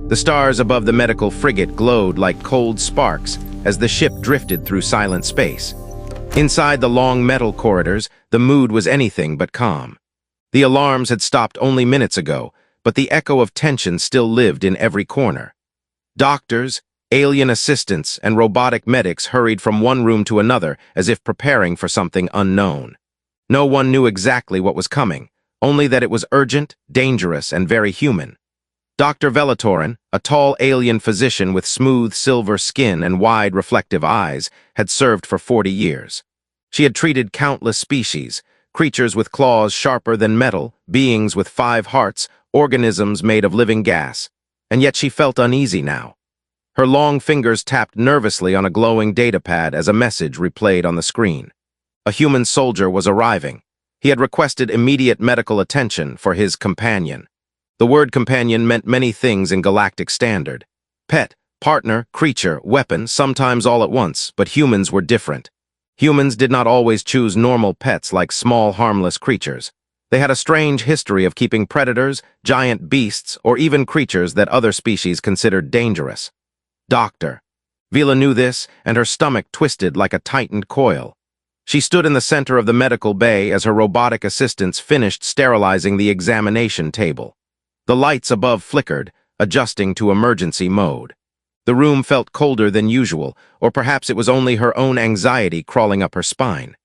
The stars above the medical frigate glowed like cold sparks as the ship drifted through silent space. Inside the long metal corridors, the mood was anything but calm. The alarms had stopped only minutes ago, but the echo of tension still lived in every corner. Doctors, alien assistants, and robotic medics hurried from one room to another as if preparing for something unknown. No one knew exactly what was coming, only that it was urgent, dangerous, and very human. Dr. Velatorin, a tall alien physician with smooth silver skin and wide reflective eyes, had served for 40 years. She had treated countless species, creatures with claws sharper than metal, beings with 5 hearts, organisms made of living gas, and yet she felt uneasy now. Her long fingers tapped nervously on a glowing datapad as a message replayed on the screen. A human soldier was arriving. He had requested immediate medical attention for his companion. The word companion meant many things in galactic standard. Pet, partner, creature, weapon, sometimes all at once, but humans were different. Humans did not always choose normal pets like small, harmless creatures. They had a strange history of keeping predators, giant beasts, or even creatures that other species considered dangerous. Doctor. Vila knew this, and her stomach twisted like a tightened coil. She stood in the center of the medical bay as her robotic assistants finished sterilizing the examination table. The lights above flickered, adjusting to emergency mode. The room felt colder than usual, or perhaps it was only her own anxiety crawling up her spine.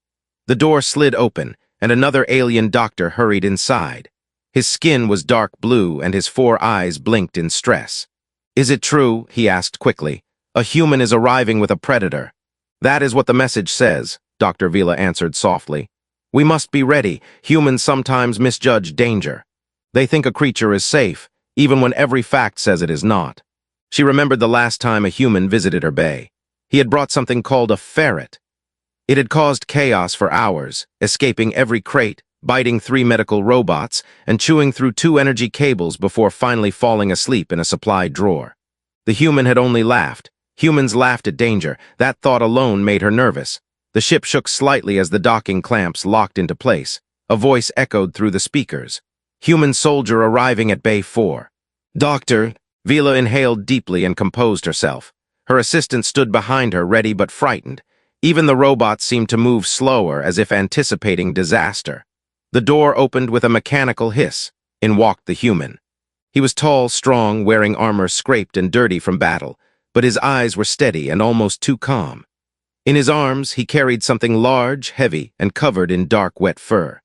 The door slid open, and another alien doctor hurried inside. His skin was dark blue, and his 4 eyes blinked in stress. "Is it true?" he asked quickly. "A human is arriving with a predator." "That is what the message says," Dr. Vila answered softly. "We must be ready. Humans sometimes misjudge danger. They think a creature is safe, even when every fact says it is not." She remembered the last time a human visited her bay. He had brought something called a ferret. It had caused chaos for hours, escaping every crate, biting 3 medical robots, and chewing through 2 energy cables before finally falling asleep in a supply drawer. The human had only laughed. Humans laughed at danger. That thought alone made her nervous. The ship shook slightly as the docking clamps locked into place. A voice echoed through the speakers. "Human soldier arriving at Bay 4. "Doctor." Vila inhaled deeply and composed herself. Her assistant stood behind her, ready but frightened. Even the robots seemed to move slower, as if anticipating disaster. The door opened with a mechanical hiss. In walked the human. He was tall, strong, wearing armor scraped and dirty from battle, but his eyes were steady and almost too calm. In his arms, he carried something large, heavy, and covered in dark, wet fur.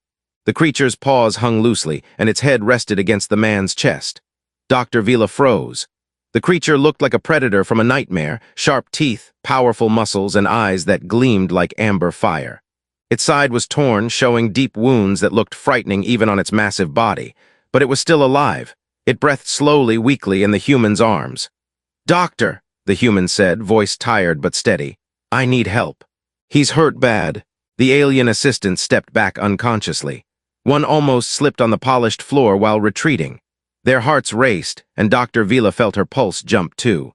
The creature's paws hung loosely, and its head rested against the man's chest. Dr. Vila froze. The creature looked like a predator from a nightmare, sharp teeth, powerful muscles, and eyes that gleamed like amber fire. Its side was torn, showing deep wounds that looked frightening even on its massive body, but it was still alive. It breathed slowly, weakly in the human's arms. "Doctor," the human said, voice tired but steady. "I need help." "He's hurt bad." The alien assistant stepped back unconsciously. One almost slipped on the polished floor while retreating. Their hearts raced, and Dr. Vila felt her pulse jump too.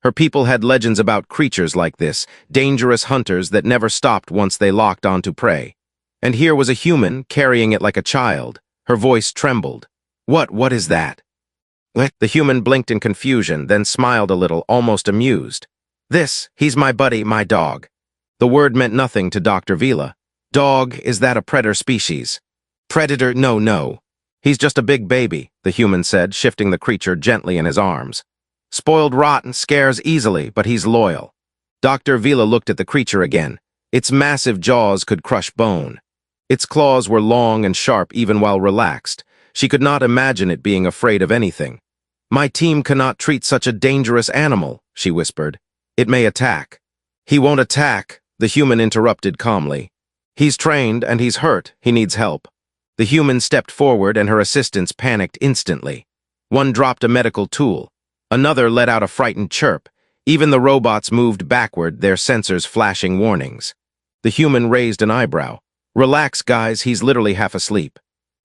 Her people had legends about creatures like this, dangerous hunters that never stopped once they locked onto prey. And here was a human, carrying it like a child. Her voice trembled. What is that?" The human blinked in confusion, then smiled a little, almost amused. He's my buddy, my dog." The word meant nothing to Dr. Vila. "Dog, is that a predator species?" "Predator, no. He's just a big baby," the human said, shifting the creature gently in his arms. "Spoiled rotten, scares easily, but he's loyal." Dr. Vila looked at the creature again. Its massive jaws could crush bone. Its claws were long and sharp even while relaxed. She could not imagine it being afraid of anything. "My team cannot treat such a dangerous animal," she whispered. "It may attack." "He won't attack," the human interrupted calmly. "He's trained and he's hurt. He needs help." The human stepped forward and her assistants panicked instantly. One dropped a medical tool. Another let out a frightened chirp. Even the robots moved backward, their sensors flashing warnings. The human raised an eyebrow. "Relax, guys, he's literally half asleep."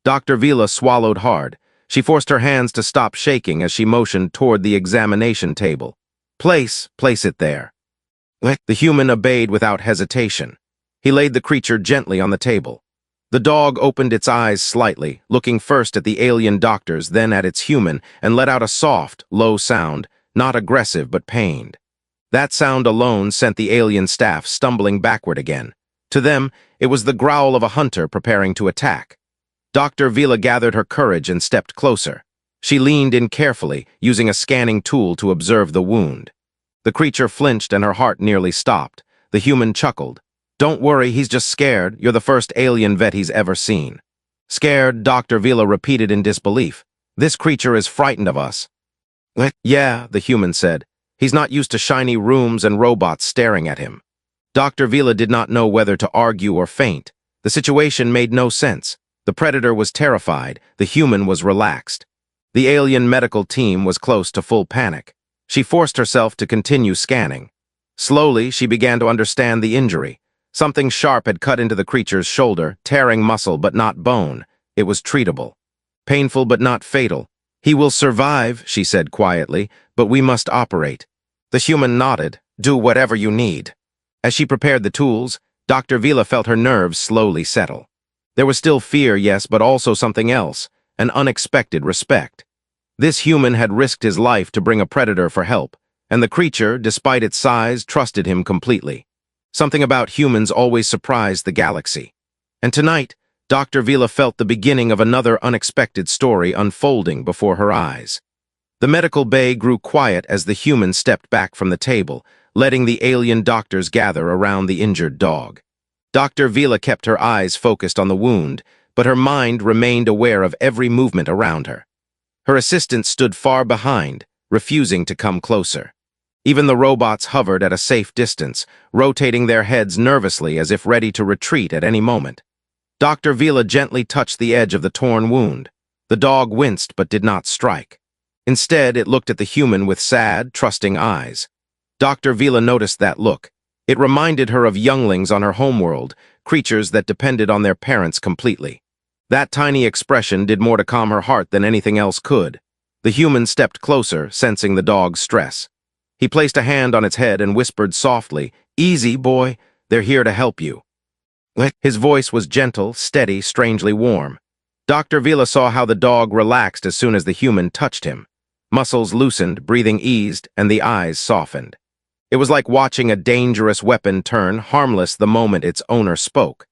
Dr. Vila swallowed hard. She forced her hands to stop shaking as she motioned toward the examination table. Place it there." The human obeyed without hesitation. He laid the creature gently on the table. The dog opened its eyes slightly, looking first at the alien doctors, then at its human, and let out a soft, low sound, not aggressive but pained. That sound alone sent the alien staff stumbling backward again. To them, it was the growl of a hunter preparing to attack. Dr. Vila gathered her courage and stepped closer. She leaned in carefully, using a scanning tool to observe the wound. The creature flinched and her heart nearly stopped. The human chuckled. "Don't worry, he's just scared. You're the first alien vet he's ever seen." Scared, Dr. Vila repeated in disbelief. "This creature is frightened of us." "Yeah," the human said. "He's not used to shiny rooms and robots staring at him." Dr. Vila did not know whether to argue or faint. The situation made no sense. The predator was terrified. The human was relaxed. The alien medical team was close to full panic. She forced herself to continue scanning. Slowly, she began to understand the injury. Something sharp had cut into the creature's shoulder, tearing muscle but not bone. It was treatable. Painful but not fatal. "He will survive," she said quietly, "but we must operate." The human nodded. "Do whatever you need." As she prepared the tools, Dr. Vila felt her nerves slowly settle. There was still fear, yes, but also something else, an unexpected respect. This human had risked his life to bring a predator for help, and the creature, despite its size, trusted him completely. Something about humans always surprised the galaxy. And tonight, Dr. Vila felt the beginning of another unexpected story unfolding before her eyes. The medical bay grew quiet as the human stepped back from the table, letting the alien doctors gather around the injured dog. Dr. Vila kept her eyes focused on the wound, but her mind remained aware of every movement around her. Her assistant stood far behind, refusing to come closer. Even the robots hovered at a safe distance, rotating their heads nervously as if ready to retreat at any moment. Dr. Vila gently touched the edge of the torn wound. The dog winced but did not strike. Instead, it looked at the human with sad, trusting eyes. Dr. Vila noticed that look. It reminded her of younglings on her homeworld, creatures that depended on their parents completely. That tiny expression did more to calm her heart than anything else could. The human stepped closer, sensing the dog's stress. He placed a hand on its head and whispered softly, "Easy, boy. They're here to help you." His voice was gentle, steady, strangely warm. Dr. Vila saw how the dog relaxed as soon as the human touched him. Muscles loosened, breathing eased, and the eyes softened. It was like watching a dangerous weapon turn harmless the moment its owner spoke.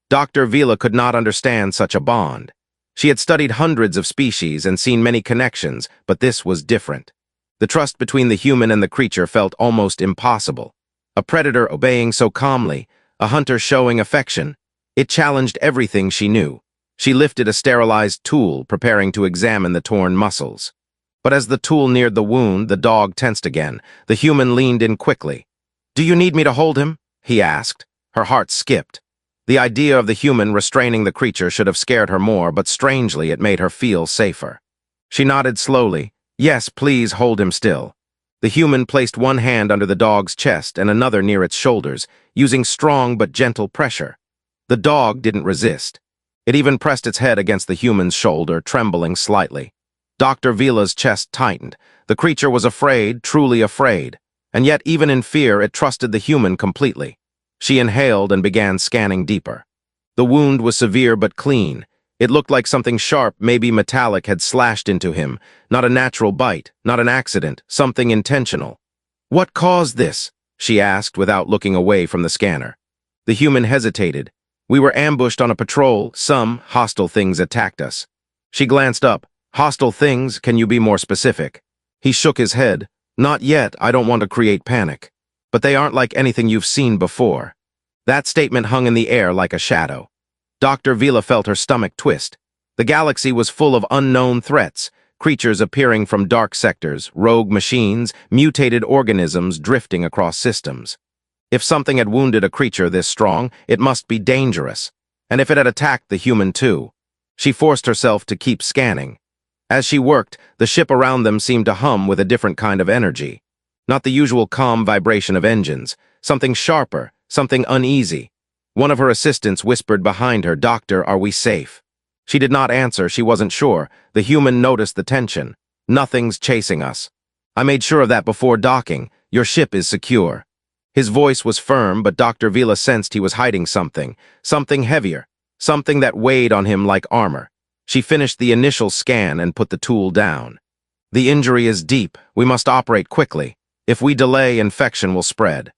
Dr. Vila could not understand such a bond. She had studied hundreds of species and seen many connections, but this was different. The trust between the human and the creature felt almost impossible. A predator obeying so calmly, a hunter showing affection. It challenged everything she knew. She lifted a sterilized tool, preparing to examine the torn muscles. But as the tool neared the wound, the dog tensed again. The human leaned in quickly. "Do you need me to hold him?" he asked. Her heart skipped. The idea of the human restraining the creature should have scared her more, but strangely it made her feel safer. She nodded slowly. "Yes, please hold him still." The human placed one hand under the dog's chest and another near its shoulders, using strong but gentle pressure. The dog didn't resist. It even pressed its head against the human's shoulder, trembling slightly. Dr. Vila's chest tightened. The creature was afraid, truly afraid. And yet, even in fear, it trusted the human completely. She inhaled and began scanning deeper. The wound was severe but clean. It looked like something sharp, maybe metallic, had slashed into him. Not a natural bite, not an accident, something intentional. "What caused this?" she asked without looking away from the scanner. The human hesitated. "We were ambushed on a patrol. Some hostile things attacked us." She glanced up. "Hostile things? Can you be more specific?" He shook his head. "Not yet. I don't want to create panic. But they aren't like anything you've seen before." That statement hung in the air like a shadow. Dr. Vila felt her stomach twist. The galaxy was full of unknown threats, creatures appearing from dark sectors, rogue machines, mutated organisms drifting across systems. If something had wounded a creature this strong, it must be dangerous. And if it had attacked the human too. She forced herself to keep scanning. As she worked, the ship around them seemed to hum with a different kind of energy. Not the usual calm vibration of engines, something sharper, something uneasy. One of her assistants whispered behind her, "Doctor, are we safe?" She did not answer. She wasn't sure. The human noticed the tension. "Nothing's chasing us. I made sure of that before docking. Your ship is secure." His voice was firm, but Dr. Vila sensed he was hiding something heavier, something that weighed on him like armor. She finished the initial scan and put the tool down. The injury is deep. We must operate quickly. If we delay, infection will spread.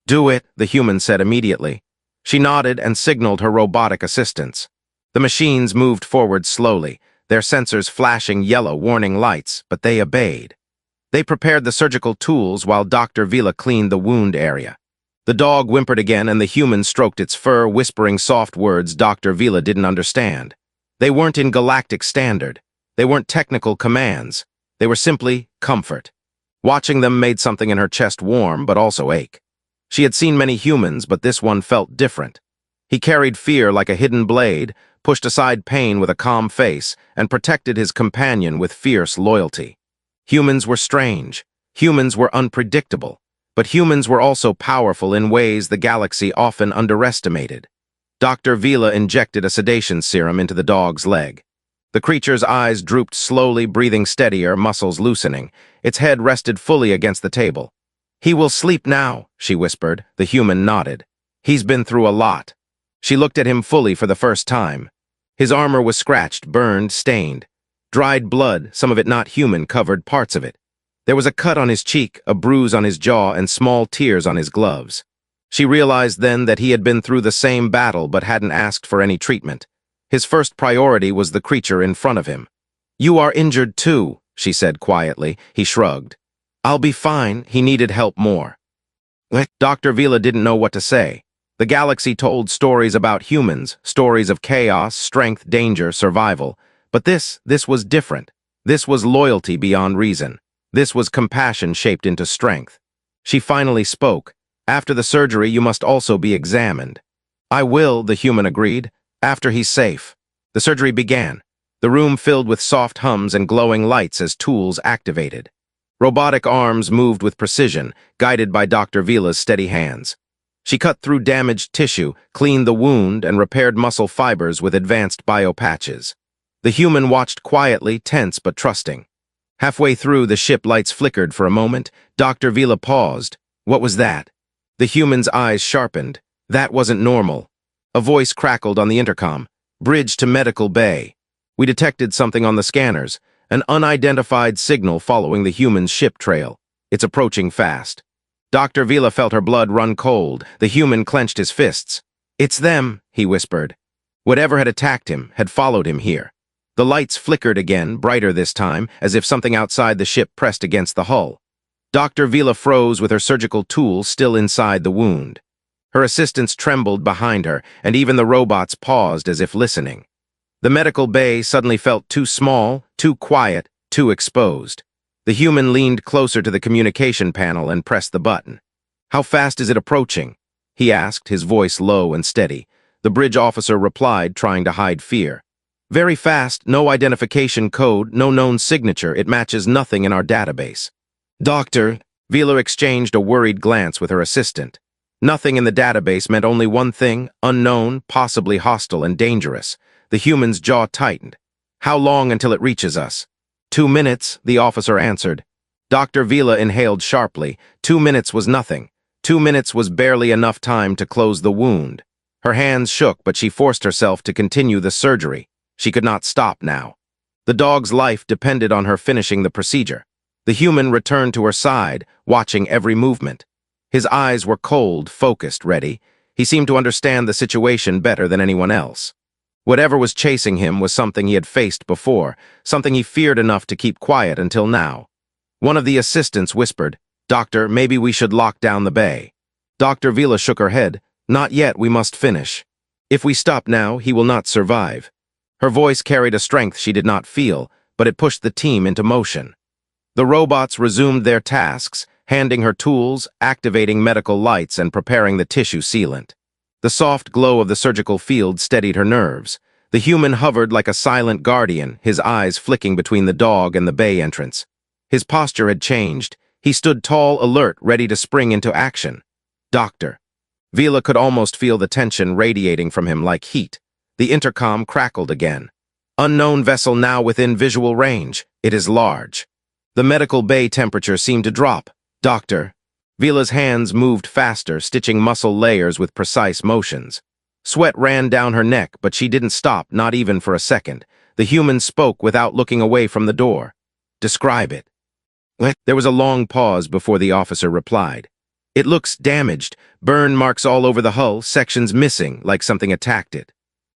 Do it, the human said immediately. She nodded and signaled her robotic assistants. The machines moved forward slowly, their sensors flashing yellow warning lights, but they obeyed. They prepared the surgical tools while Dr. Vila cleaned the wound area. The dog whimpered again and the human stroked its fur, whispering soft words Dr. Vila didn't understand. They weren't in galactic standard. They weren't technical commands. They were simply comfort. Watching them made something in her chest warm, but also ache. She had seen many humans, but this one felt different. He carried fear like a hidden blade, pushed aside pain with a calm face, and protected his companion with fierce loyalty. Humans were strange. Humans were unpredictable. But humans were also powerful in ways the galaxy often underestimated. Dr. Vila injected a sedation serum into the dog's leg. The creature's eyes drooped slowly, breathing steadier, muscles loosening. Its head rested fully against the table. "He will sleep now," she whispered. The human nodded. "He's been through a lot." She looked at him fully for the first time. His armor was scratched, burned, stained. Dried blood, some of it not human, covered parts of it. There was a cut on his cheek, a bruise on his jaw, and small tears on his gloves. She realized then that he had been through the same battle but hadn't asked for any treatment. His first priority was the creature in front of him. "You are injured too," she said quietly. He shrugged. "I'll be fine." He needed help more. Dr. Vila didn't know what to say. The galaxy told stories about humans, stories of chaos, strength, danger, survival. But this was different. This was loyalty beyond reason. This was compassion shaped into strength. She finally spoke. "After the surgery, you must also be examined." "I will," the human agreed, "after he's safe." The surgery began. The room filled with soft hums and glowing lights as tools activated. Robotic arms moved with precision, guided by Dr. Vila's steady hands. She cut through damaged tissue, cleaned the wound, and repaired muscle fibers with advanced biopatches. The human watched quietly, tense but trusting. Halfway through, the ship lights flickered for a moment. Dr. Vila paused. "What was that?" The human's eyes sharpened. "That wasn't normal." A voice crackled on the intercom. "Bridge to medical bay. We detected something on the scanners, an unidentified signal following the human's ship trail. It's approaching fast." Dr. Vila felt her blood run cold. The human clenched his fists. "It's them," he whispered. Whatever had attacked him had followed him here. The lights flickered again, brighter this time, as if something outside the ship pressed against the hull. Dr. Vila froze with her surgical tool still inside the wound. Her assistants trembled behind her, and even the robots paused as if listening. The medical bay suddenly felt too small, too quiet, too exposed. The human leaned closer to the communication panel and pressed the button. "How fast is it approaching?" he asked, his voice low and steady. The bridge officer replied, trying to hide fear. "Very fast, no identification code, no known signature. It matches nothing in our database." "Doctor," Vila exchanged a worried glance with her assistant. Nothing in the database meant only one thing: unknown, possibly hostile and dangerous. The human's jaw tightened. "How long until it reaches us?" 2 minutes, the officer answered. Dr. Vila inhaled sharply. 2 minutes was nothing. 2 minutes was barely enough time to close the wound. Her hands shook, but she forced herself to continue the surgery. She could not stop now. The dog's life depended on her finishing the procedure. The human returned to her side, watching every movement. His eyes were cold, focused, ready. He seemed to understand the situation better than anyone else. Whatever was chasing him was something he had faced before, something he feared enough to keep quiet until now. One of the assistants whispered, "Doctor, maybe we should lock down the bay." Dr. Vila shook her head. "Not yet, we must finish. If we stop now, he will not survive." Her voice carried a strength she did not feel, but it pushed the team into motion. The robots resumed their tasks, handing her tools, activating medical lights, and preparing the tissue sealant. The soft glow of the surgical field steadied her nerves. The human hovered like a silent guardian, his eyes flicking between the dog and the bay entrance. His posture had changed. He stood tall, alert, ready to spring into action. "Doctor." Vila could almost feel the tension radiating from him like heat. The intercom crackled again. "Unknown vessel now within visual range. It is large." The medical bay temperature seemed to drop. "Doctor." Vila's hands moved faster, stitching muscle layers with precise motions. Sweat ran down her neck, but she didn't stop, not even for a second. The human spoke without looking away from the door. "Describe it." There was a long pause before the officer replied. "It looks damaged, burn marks all over the hull, sections missing, like something attacked it."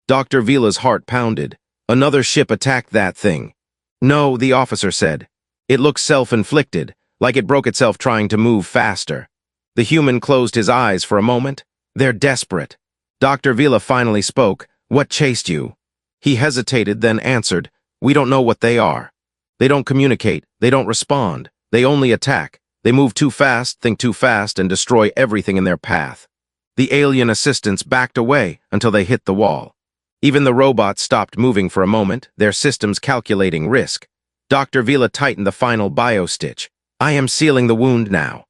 Dr. Vila's heart pounded. Another ship attacked that thing. "No," the officer said. "It looks self-inflicted, like it broke itself trying to move faster." The human closed his eyes for a moment. "They're desperate." Dr. Vila finally spoke. "What chased you?" He hesitated, then answered, "We don't know what they are. They don't communicate, they don't respond, they only attack. They move too fast, think too fast, and destroy everything in their path." The alien assistants backed away until they hit the wall. Even the robots stopped moving for a moment, their systems calculating risk. Dr. Vila tightened the final biostitch. "I am sealing the wound now."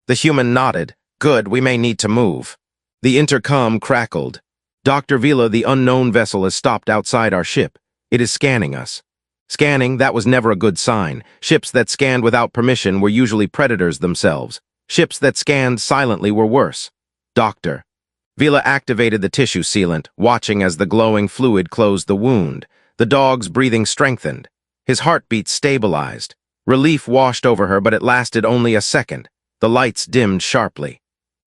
The human nodded. "Good, we may need to move." The intercom crackled. "Dr. Vila, the unknown vessel has stopped outside our ship. It is scanning us." Scanning, that was never a good sign. Ships that scanned without permission were usually predators themselves. Ships that scanned silently were worse. "Doctor." Vila activated the tissue sealant, watching as the glowing fluid closed the wound. The dog's breathing strengthened. His heartbeat stabilized. Relief washed over her, but it lasted only a second. The lights dimmed sharply.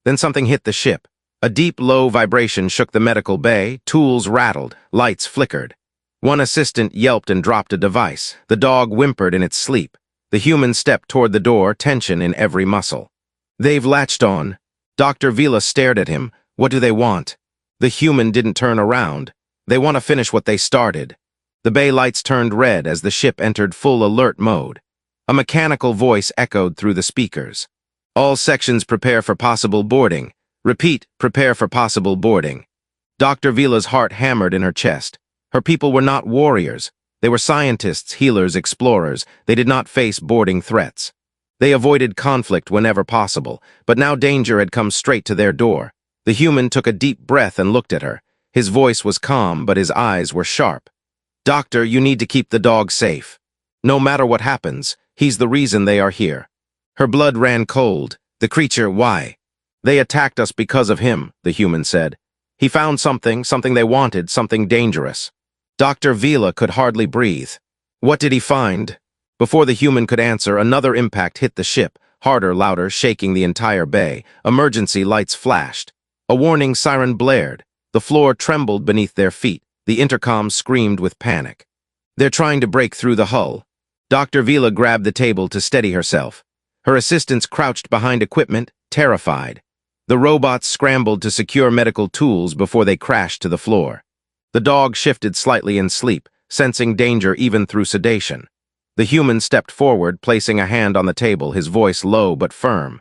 Then something hit the ship. A deep, low vibration shook the medical bay, tools rattled, lights flickered. One assistant yelped and dropped a device. The dog whimpered in its sleep. The human stepped toward the door, tension in every muscle. "They've latched on." Dr. Vila stared at him. "What do they want?" The human didn't turn around. "They want to finish what they started." The bay lights turned red as the ship entered full alert mode. A mechanical voice echoed through the speakers. "All sections prepare for possible boarding. Repeat, prepare for possible boarding." Dr. Vila's heart hammered in her chest. Her people were not warriors. They were scientists, healers, explorers. They did not face boarding threats. They avoided conflict whenever possible, but now danger had come straight to their door. The human took a deep breath and looked at her. His voice was calm, but his eyes were sharp. "Doctor, you need to keep the dog safe. No matter what happens, he's the reason they are here." Her blood ran cold. The creature, why? "They attacked us because of him," the human said. "He found something they wanted, something dangerous." Dr. Vila could hardly breathe. "What did he find?" Before the human could answer, another impact hit the ship, harder, louder, shaking the entire bay. Emergency lights flashed. A warning siren blared. The floor trembled beneath their feet. The intercom screamed with panic. "They're trying to break through the hull." Dr. Vila grabbed the table to steady herself. Her assistants crouched behind equipment, terrified. The robots scrambled to secure medical tools before they crashed to the floor. The dog shifted slightly in sleep, sensing danger even through sedation. The human stepped forward, placing a hand on the table, his voice low but firm.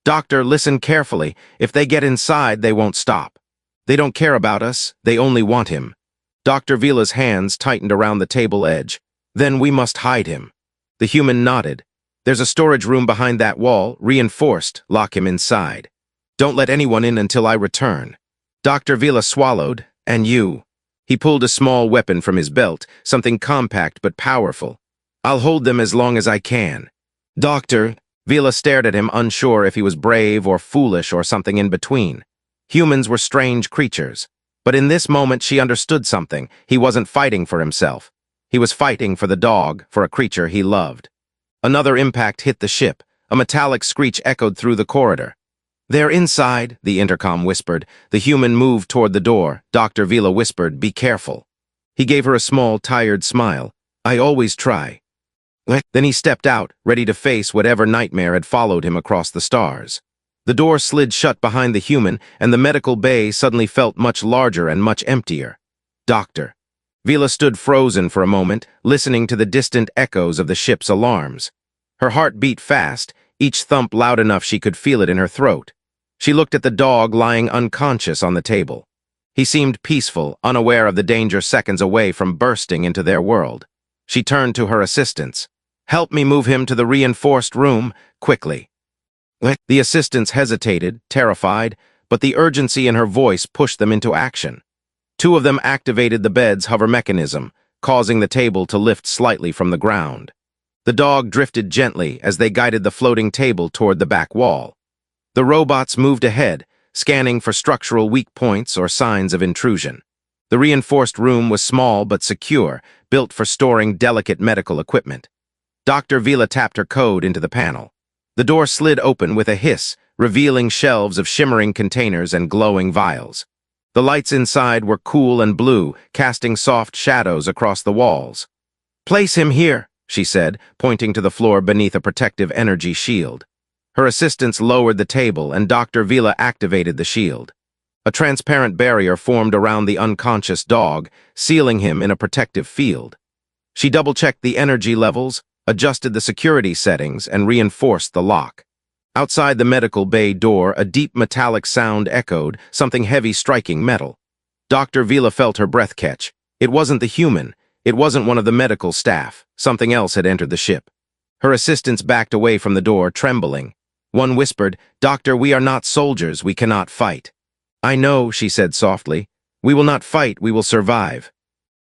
"Doctor, listen carefully. If they get inside, they won't stop. They don't care about us, they only want him." Dr. Vila's hands tightened around the table edge. "Then we must hide him." The human nodded. "There's a storage room behind that wall, reinforced. Lock him inside. Don't let anyone in until I return." Dr. Vila swallowed. "And you?" He pulled a small weapon from his belt, something compact but powerful. "I'll hold them as long as I can." "Doctor," Vila stared at him, unsure if he was brave or foolish or something in between. Humans were strange creatures. But in this moment she understood something. He wasn't fighting for himself. He was fighting for the dog, for a creature he loved. Another impact hit the ship. A metallic screech echoed through the corridor. "They're inside," the intercom whispered. The human moved toward the door. Dr. Vila whispered, "Be careful." He gave her a small, tired smile. "I always try." Then he stepped out, ready to face whatever nightmare had followed him across the stars. The door slid shut behind the human, and the medical bay suddenly felt much larger and much emptier. "Doctor." Vila stood frozen for a moment, listening to the distant echoes of the ship's alarms. Her heart beat fast, each thump loud enough she could feel it in her throat. She looked at the dog lying unconscious on the table. He seemed peaceful, unaware of the danger seconds away from bursting into their world. She turned to her assistants. "Help me move him to the reinforced room, quickly." The assistants hesitated, terrified, but the urgency in her voice pushed them into action. Two of them activated the bed's hover mechanism, causing the table to lift slightly from the ground. The dog drifted gently as they guided the floating table toward the back wall. The robots moved ahead, scanning for structural weak points or signs of intrusion. The reinforced room was small but secure, built for storing delicate medical equipment. Dr. Vila tapped her code into the panel. The door slid open with a hiss, revealing shelves of shimmering containers and glowing vials. The lights inside were cool and blue, casting soft shadows across the walls. "Place him here," she said, pointing to the floor beneath a protective energy shield. Her assistants lowered the table, and Dr. Vila activated the shield. A transparent barrier formed around the unconscious dog, sealing him in a protective field. She double-checked the energy levels, adjusted the security settings, and reinforced the lock. Outside the medical bay door, a deep metallic sound echoed, something heavy striking metal. Dr. Vila felt her breath catch. It wasn't the human. It wasn't one of the medical staff. Something else had entered the ship. Her assistants backed away from the door, trembling. One whispered, "Doctor, we are not soldiers. We cannot fight." "I know," she said softly. "We will not fight. We will survive."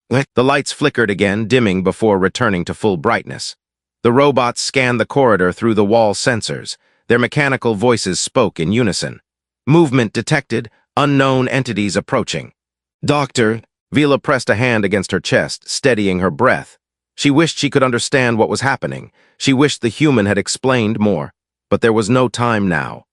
The lights flickered again, dimming before returning to full brightness. The robots scanned the corridor through the wall sensors. Their mechanical voices spoke in unison. "Movement detected. Unknown entities approaching." "Doctor," Vila pressed a hand against her chest, steadying her breath. She wished she could understand what was happening. She wished the human had explained more. But there was no time now.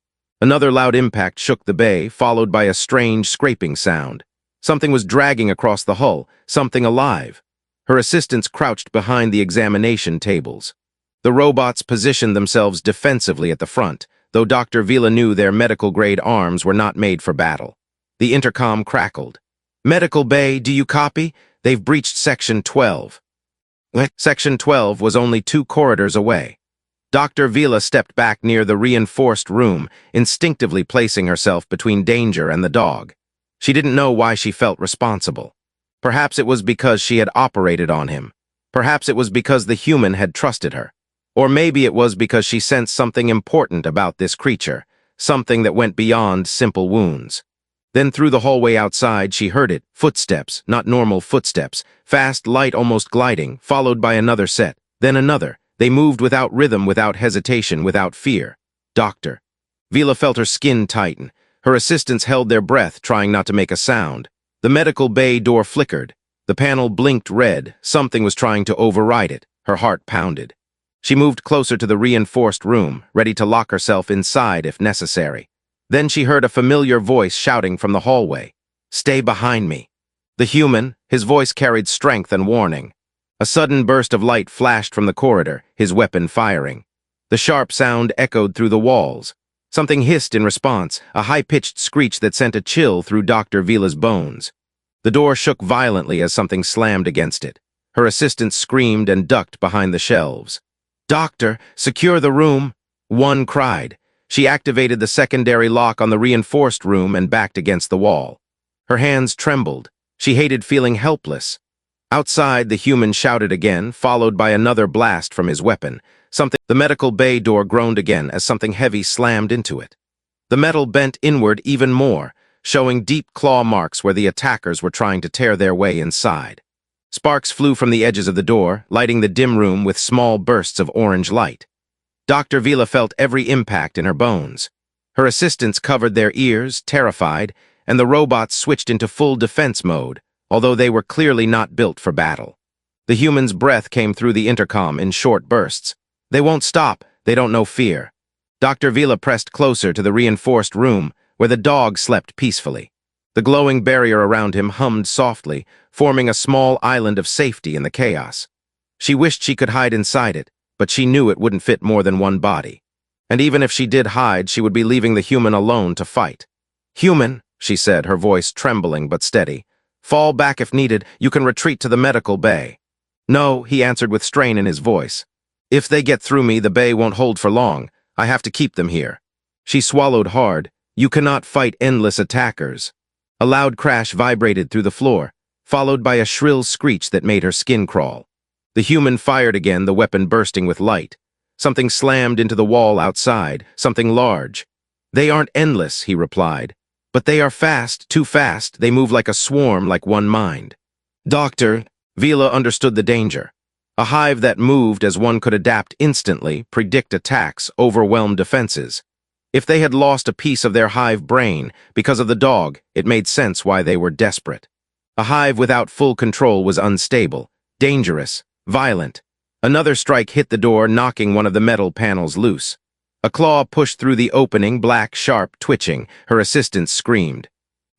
Another loud impact shook the bay, followed by a strange scraping sound. Something was dragging across the hull, something alive. Her assistants crouched behind the examination tables. The robots positioned themselves defensively at the front, though Dr. Vila knew their medical-grade arms were not made for battle. The intercom crackled. "Medical Bay, do you copy? They've breached Section 12. Section 12 was only 2 corridors away. Dr. Vila stepped back near the reinforced room, instinctively placing herself between danger and the dog. She didn't know why she felt responsible. Perhaps it was because she had operated on him. Perhaps it was because the human had trusted her. Or maybe it was because she sensed something important about this creature, something that went beyond simple wounds. Then through the hallway outside, she heard it, footsteps, not normal footsteps, fast, light, almost gliding, followed by another set, then another. They moved without rhythm, without hesitation, without fear. "Doctor." Vila felt her skin tighten. Her assistants held their breath, trying not to make a sound. The medical bay door flickered. The panel blinked red. Something was trying to override it. Her heart pounded. She moved closer to the reinforced room, ready to lock herself inside if necessary. Then she heard a familiar voice shouting from the hallway. "Stay behind me." The human, his voice carried strength and warning. A sudden burst of light flashed from the corridor, his weapon firing. The sharp sound echoed through the walls. Something hissed in response, a high-pitched screech that sent a chill through Dr. Vila's bones. The door shook violently as something slammed against it. Her assistants screamed and ducked behind the shelves. "Doctor, secure the room!" One cried. She activated the secondary lock on the reinforced room and backed against the wall. Her hands trembled. She hated feeling helpless. Outside, the human shouted again, followed by another blast from his weapon. The medical bay door groaned again as something heavy slammed into it. The metal bent inward even more, showing deep claw marks where the attackers were trying to tear their way inside. Sparks flew from the edges of the door, lighting the dim room with small bursts of orange light. Dr. Vila felt every impact in her bones. Her assistants covered their ears, terrified, and the robots switched into full defense mode, although they were clearly not built for battle. The human's breath came through the intercom in short bursts. "They won't stop. They don't know fear." Dr. Vila pressed closer to the reinforced room, where the dog slept peacefully. The glowing barrier around him hummed softly, forming a small island of safety in the chaos. She wished she could hide inside it, but she knew it wouldn't fit more than one body. And even if she did hide, she would be leaving the human alone to fight. "Human," she said, her voice trembling but steady. "Fall back if needed. You can retreat to the medical bay." "No," he answered with strain in his voice. "If they get through me, the bay won't hold for long. I have to keep them here." She swallowed hard. "You cannot fight endless attackers." A loud crash vibrated through the floor, followed by a shrill screech that made her skin crawl. The human fired again, the weapon bursting with light. Something slammed into the wall outside, something large. "They aren't endless," he replied. "But they are fast, too fast. They move like a swarm, like one mind." "Doctor," Vila understood the danger. A hive that moved as one could adapt instantly, predict attacks, overwhelm defenses. If they had lost a piece of their hive brain because of the dog, it made sense why they were desperate. A hive without full control was unstable, dangerous, violent. Another strike hit the door, knocking one of the metal panels loose. A claw pushed through the opening, black, sharp, twitching. Her assistant screamed.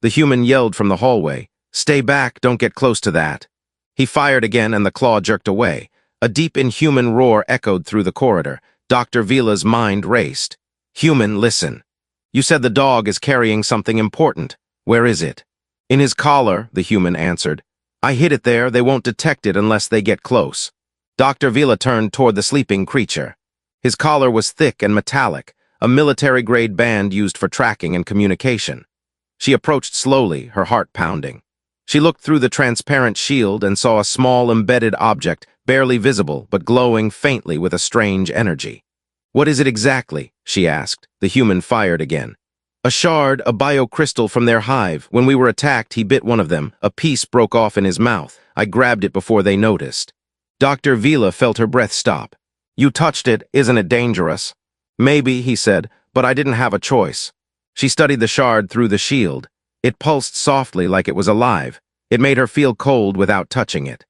The human yelled from the hallway, "Stay back, don't get close to that." He fired again and the claw jerked away. A deep inhuman roar echoed through the corridor. Dr. Vila's mind raced. "Human, listen. You said the dog is carrying something important. Where is it?" "In his collar," the human answered. "I hid it there. They won't detect it unless they get close." Dr. Vila turned toward the sleeping creature. His collar was thick and metallic, a military-grade band used for tracking and communication. She approached slowly, her heart pounding. She looked through the transparent shield and saw a small embedded object, barely visible but glowing faintly with a strange energy. "What is it exactly?" she asked. The human fired again. "A shard, a biocrystal from their hive. When we were attacked, he bit one of them. A piece broke off in his mouth. I grabbed it before they noticed." Dr. Vila felt her breath stop. "You touched it, isn't it dangerous?" "Maybe," he said, "but I didn't have a choice." She studied the shard through the shield. It pulsed softly like it was alive. It made her feel cold without touching it.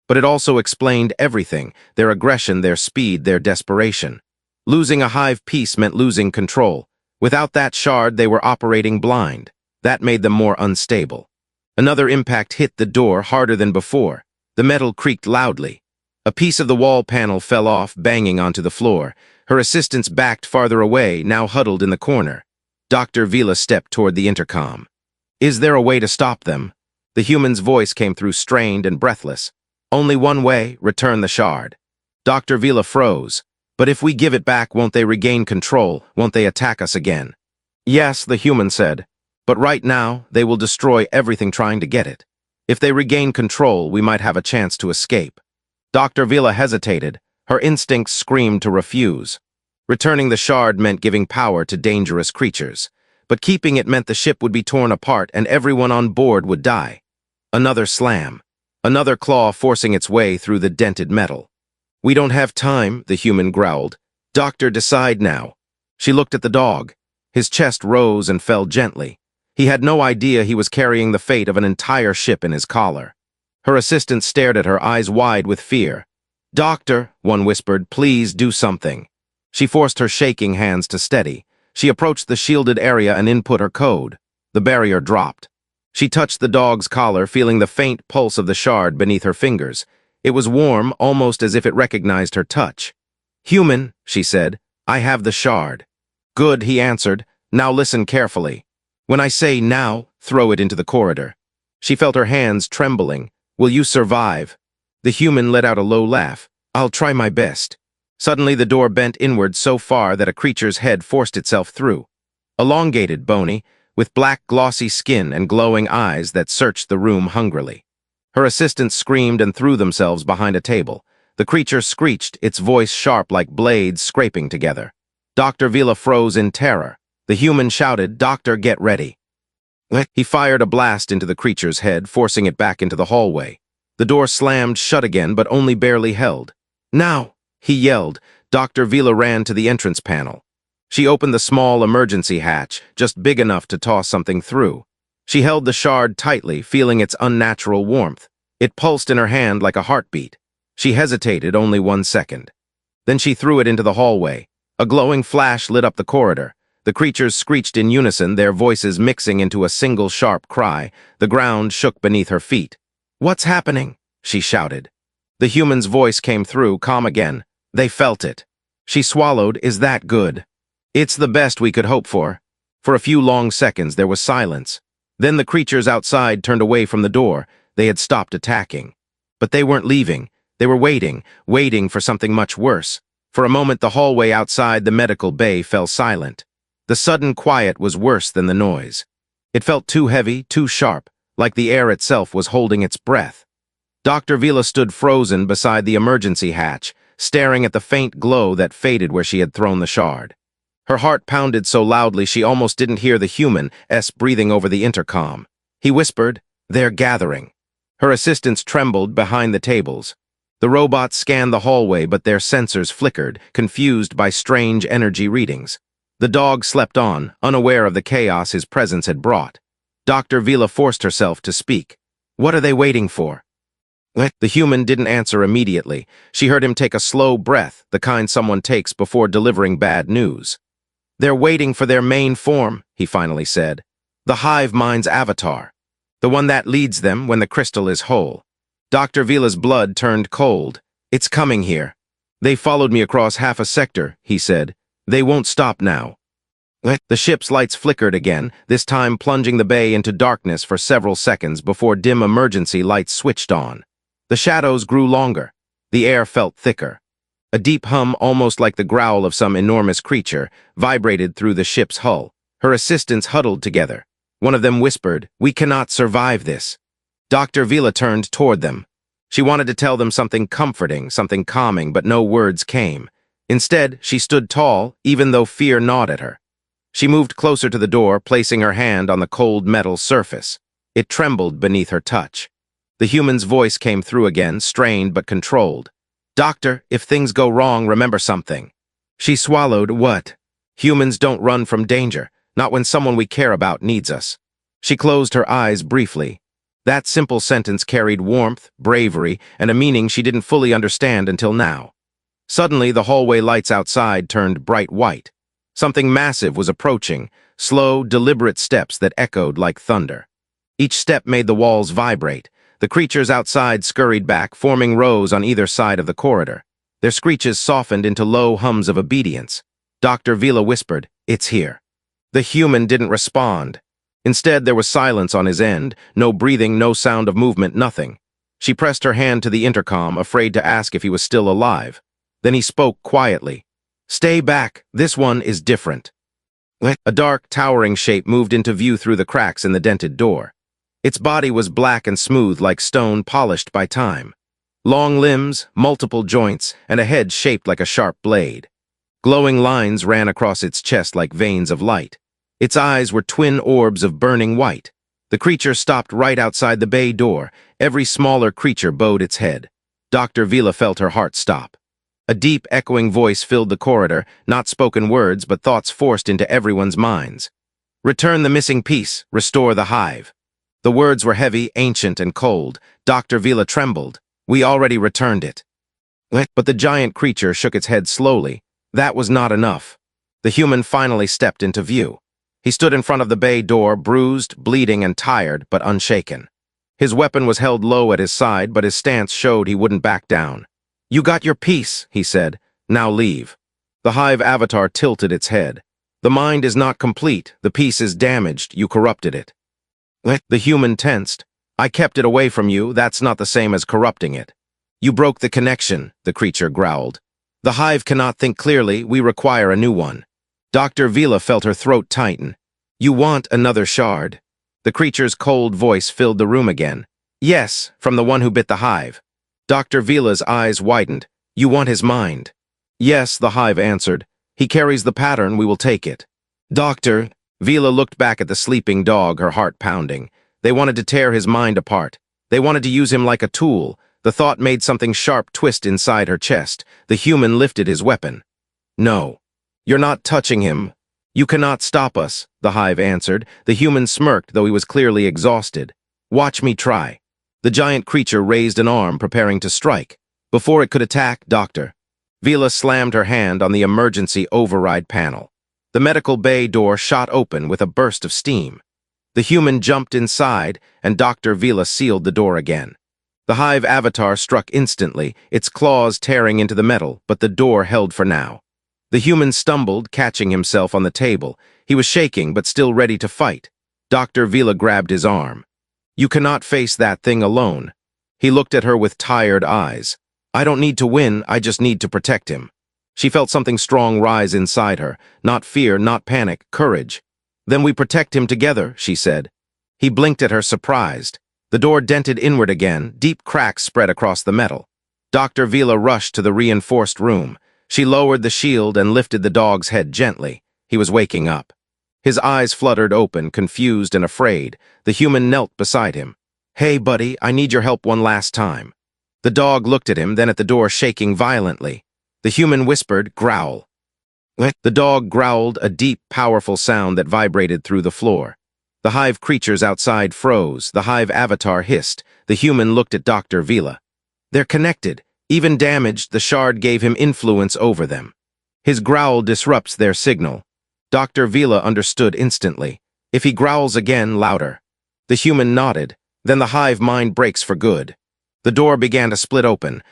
But it also explained everything, their aggression, their speed, their desperation. Losing a hive piece meant losing control. Without that shard, they were operating blind. That made them more unstable. Another impact hit the door harder than before. The metal creaked loudly. A piece of the wall panel fell off, banging onto the floor. Her assistants backed farther away, now huddled in the corner. Dr. Vila stepped toward the intercom. "Is there a way to stop them?" The human's voice came through strained and breathless. "Only one way, return the shard." Dr. Vila froze. "But if we give it back, won't they regain control? Won't they attack us again?" "Yes," the human said. "But right now, they will destroy everything trying to get it. If they regain control, we might have a chance to escape." Dr. Vila hesitated. Her instincts screamed to refuse. Returning the shard meant giving power to dangerous creatures. But keeping it meant the ship would be torn apart and everyone on board would die. Another slam. Another claw forcing its way through the dented metal. "We don't have time," the human growled. "Doctor, decide now." She looked at the dog. His chest rose and fell gently. He had no idea he was carrying the fate of an entire ship in his collar. Her assistant stared at her, eyes wide with fear. "Doctor," one whispered, "please do something." She forced her shaking hands to steady. She approached the shielded area and input her code. The barrier dropped. She touched the dog's collar, feeling the faint pulse of the shard beneath her fingers. It was warm, almost as if it recognized her touch. "Human," she said, "I have the shard." "Good," he answered. "Now listen carefully. When I say now, throw it into the corridor." She felt her hands trembling. "Will you survive?" The human let out a low laugh. "I'll try my best." Suddenly the door bent inward so far that a creature's head forced itself through. Elongated, bony, with black glossy skin and glowing eyes that searched the room hungrily. Her assistants screamed and threw themselves behind a table. The creature screeched, its voice sharp like blades scraping together. Dr. Vila froze in terror. The human shouted, "Doctor, get ready." He fired a blast into the creature's head, forcing it back into the hallway. The door slammed shut again, but only barely held. "Now!" he yelled. Dr. Vila ran to the entrance panel. She opened the small emergency hatch, just big enough to toss something through. She held the shard tightly, feeling its unnatural warmth. It pulsed in her hand like a heartbeat. She hesitated only 1 second. Then she threw it into the hallway. A glowing flash lit up the corridor. The creatures screeched in unison, their voices mixing into a single sharp cry. The ground shook beneath her feet. "What's happening?" she shouted. The human's voice came through, calm again. "They felt it." She swallowed. "Is that good?" "It's the best we could hope for." For a few long seconds there was silence. Then the creatures outside turned away from the door. They had stopped attacking. But they weren't leaving. They were waiting for something much worse. For a moment the hallway outside the medical bay fell silent. The sudden quiet was worse than the noise. It felt too heavy, too sharp, like the air itself was holding its breath. Dr. Vila stood frozen beside the emergency hatch, staring at the faint glow that faded where she had thrown the shard. Her heart pounded so loudly she almost didn't hear the human-s breathing over the intercom. He whispered, "They're gathering." Her assistants trembled behind the tables. The robots scanned the hallway, but their sensors flickered, confused by strange energy readings. The dog slept on, unaware of the chaos his presence had brought. Dr. Vila forced herself to speak. What are they waiting for? The human didn't answer immediately. She heard him take a slow breath, the kind someone takes before delivering bad news. They're waiting for their main form, he finally said. The hive mind's avatar. The one that leads them when the crystal is whole. Dr. Vila's blood turned cold. It's coming here. They followed me across half a sector, he said. They won't stop now. The ship's lights flickered again, this time plunging the bay into darkness for several seconds before dim emergency lights switched on. The shadows grew longer. The air felt thicker. A deep hum, almost like the growl of some enormous creature, vibrated through the ship's hull. Her assistants huddled together. One of them whispered, "We cannot survive this." Dr. Vila turned toward them. She wanted to tell them something comforting, something calming, but no words came. Instead, she stood tall, even though fear gnawed at her. She moved closer to the door, placing her hand on the cold metal surface. It trembled beneath her touch. The human's voice came through again, strained but controlled. "Doctor, if things go wrong, remember something." She swallowed. What? Humans don't run from danger, not when someone we care about needs us. She closed her eyes briefly. That simple sentence carried warmth, bravery, and a meaning she didn't fully understand until now. Suddenly, the hallway lights outside turned bright white. Something massive was approaching, slow, deliberate steps that echoed like thunder. Each step made the walls vibrate. The creatures outside scurried back, forming rows on either side of the corridor. Their screeches softened into low hums of obedience. Dr. Vila whispered, "It's here." The human didn't respond. Instead, there was silence on his end, no breathing, no sound of movement, nothing. She pressed her hand to the intercom, afraid to ask if he was still alive. Then he spoke quietly. "Stay back. This one is different." A dark, towering shape moved into view through the cracks in the dented door. Its body was black and smooth like stone polished by time. Long limbs, multiple joints, and a head shaped like a sharp blade. Glowing lines ran across its chest like veins of light. Its eyes were twin orbs of burning white. The creature stopped right outside the bay door. Every smaller creature bowed its head. Dr. Vila felt her heart stop. A deep, echoing voice filled the corridor, not spoken words, but thoughts forced into everyone's minds. "Return the missing piece, restore the hive." The words were heavy, ancient, and cold. Dr. Vila trembled. "We already returned it." But the giant creature shook its head slowly. That was not enough. The human finally stepped into view. He stood in front of the bay door, bruised, bleeding, and tired, but unshaken. His weapon was held low at his side, but his stance showed he wouldn't back down. "You got your piece," he said. "Now leave." The hive avatar tilted its head. "The mind is not complete. The piece is damaged. You corrupted it." The human tensed. "I kept it away from you. That's not the same as corrupting it." "You broke the connection," the creature growled. "The hive cannot think clearly. We require a new one." Dr. Vila felt her throat tighten. "You want another shard?" The creature's cold voice filled the room again. "Yes, from the one who bit the hive." Dr. Vila's eyes widened. "You want his mind?" "Yes," the hive answered. "He carries the pattern. We will take it." "Doctor..." Vila looked back at the sleeping dog, her heart pounding. They wanted to tear his mind apart. They wanted to use him like a tool. The thought made something sharp twist inside her chest. The human lifted his weapon. "No. You're not touching him. You cannot stop us," the hive answered. The human smirked, though he was clearly exhausted. "Watch me try." The giant creature raised an arm, preparing to strike. Before it could attack, Dr. Vila slammed her hand on the emergency override panel. The medical bay door shot open with a burst of steam. The human jumped inside, and Dr. Vila sealed the door again. The hive avatar struck instantly, its claws tearing into the metal, but the door held for now. The human stumbled, catching himself on the table. He was shaking, but still ready to fight. Dr. Vila grabbed his arm. "You cannot face that thing alone." He looked at her with tired eyes. "I don't need to win, I just need to protect him." She felt something strong rise inside her. Not fear, not panic, courage. "Then we protect him together," she said. He blinked at her, surprised. The door dented inward again, deep cracks spread across the metal. Dr. Vila rushed to the reinforced room. She lowered the shield and lifted the dog's head gently. He was waking up. His eyes fluttered open, confused and afraid. The human knelt beside him. "Hey, buddy, I need your help one last time." The dog looked at him, then at the door, shaking violently. The human whispered, "Growl." The dog growled, a deep, powerful sound that vibrated through the floor. The hive creatures outside froze, the hive avatar hissed. The human looked at Dr. Vila. They're connected. Even damaged, the shard gave him influence over them. His growl disrupts their signal. Dr. Vila understood instantly. If he growls again, louder. The human nodded. Then the hive mind breaks for good. The door began to split open.